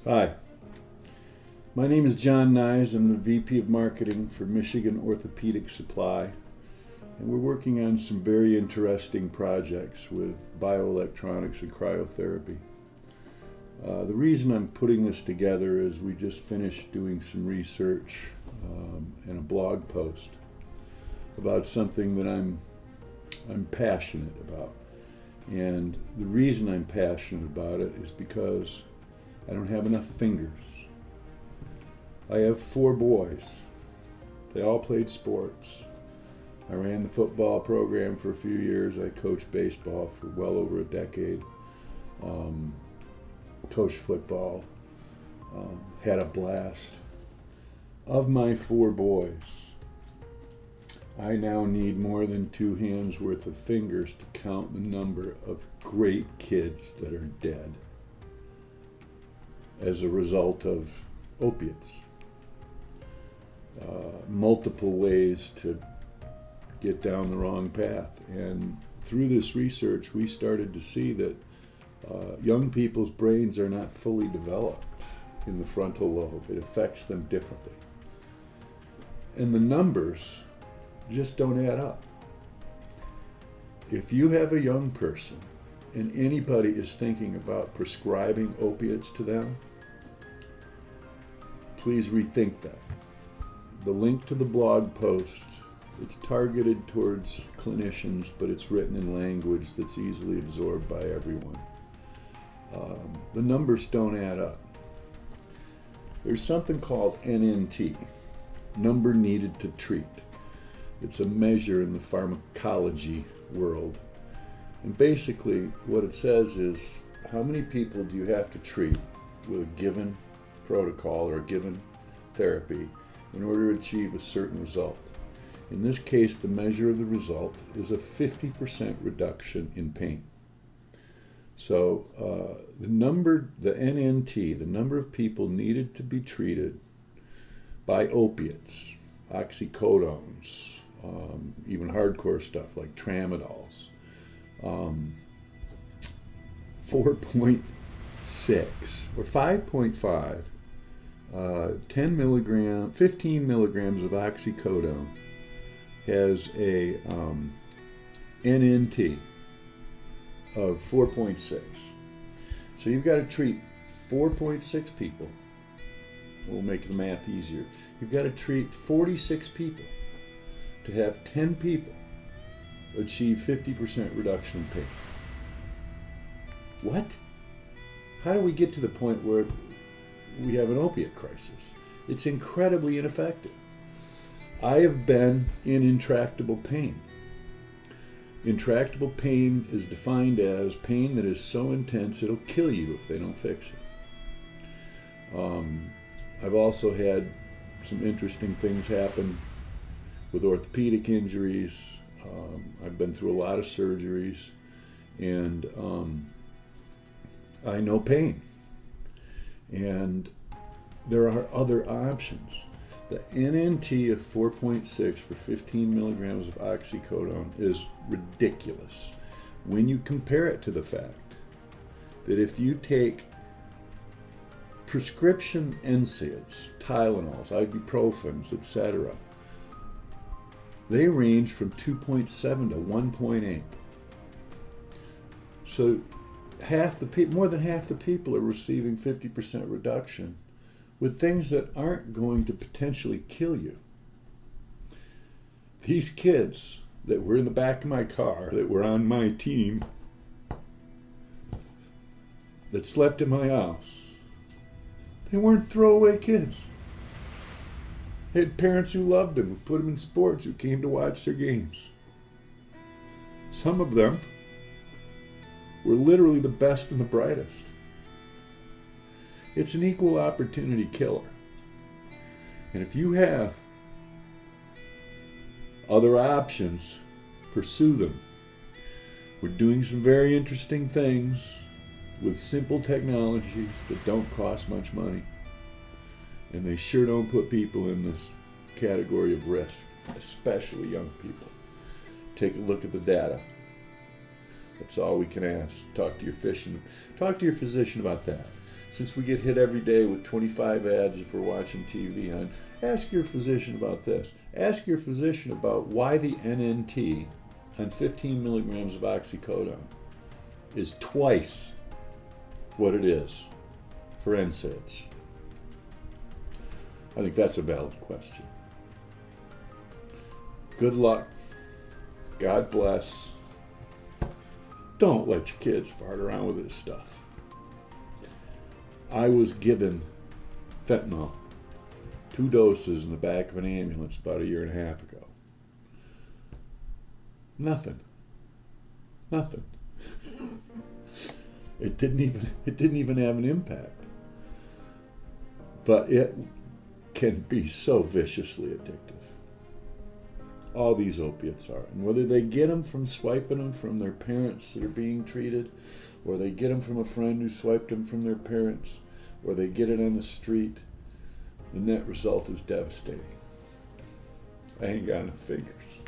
Hi, my name is John Nyes. I'm the VP of Marketing for Michigan Orthopedic Supply, and we're working on some very interesting projects with bioelectronics and cryotherapy. The reason I'm putting this together is we just finished doing some research and a blog post about something that I'm passionate about. And the reason I'm passionate about it is because I don't have enough fingers. I have 4 boys. They all played sports. I ran the football program for a few years. I coached baseball for well over a decade. Coached football. Had a blast. Of my 4 boys, I now need more than 2 hands worth of fingers to count the number of great kids that are dead as a result of opiates. Multiple ways to get down the wrong path. And through this research, we started to see that young people's brains are not fully developed in the frontal lobe. It affects them differently. And the numbers just don't add up. If you have a young person and anybody is thinking about prescribing opiates to them, please rethink that. The link to the blog post, it's targeted towards clinicians, but it's written in language that's easily absorbed by everyone. The numbers don't add up. There's something called NNT, number needed to treat. It's a measure in the pharmacology world. And basically what it says is, how many people do you have to treat with a given protocol or a given therapy in order to achieve a certain result? In this case, the measure of the result is a 50% reduction in pain. So the NNT, the number of people needed to be treated by opiates, oxycodones, even hardcore stuff like tramadols, 4.6 or 5.5, 15 milligrams of oxycodone has a NNT of 4.6. So you've got to treat 4.6 people. We'll make the math easier. You've got to treat 46 people to have 10 people achieve 50% reduction in pain. What? How do we get to the point where we have an opiate crisis? It's incredibly ineffective. I have been in intractable pain. Intractable pain is defined as pain that is so intense it'll kill you if they don't fix it. I've also had some interesting things happen with orthopedic injuries. I've been through a lot of surgeries, and I know pain. And there are other options. The NNT of 4.6 for 15 milligrams of oxycodone is ridiculous when you compare it to the fact that if you take prescription NSAIDs, Tylenols, ibuprofens, etc., they range from 2.7 to 1.8. So more than half the people are receiving 50% reduction with things that aren't going to potentially kill you. These kids that were in the back of my car, that were on my team, that slept in my house, they weren't throwaway kids. They had parents who loved them, who put them in sports, who came to watch their games. Some of them were literally the best and the brightest. It's an equal opportunity killer. And if you have other options, pursue them. We're doing some very interesting things with simple technologies that don't cost much money. And they sure don't put people in this category of risk, especially young people. Take a look at the data. That's all we can ask. Talk to your physician about that. Since we get hit every day with 25 ads if we're watching TV on, ask your physician about this. Ask your physician about why the NNT on 15 milligrams of oxycodone is twice what it is for NSAIDs. I think that's a valid question. Good luck. God bless. Don't let your kids fart around with this stuff. I was given fentanyl, 2 doses in the back of an ambulance about 1.5 years ago. Nothing. It didn't even have an impact. But it can be so viciously addictive. All these opiates are. And whether they get them from swiping them from their parents that are being treated, or they get them from a friend who swiped them from their parents, or they get it on the street, the net result is devastating. I ain't got enough fingers.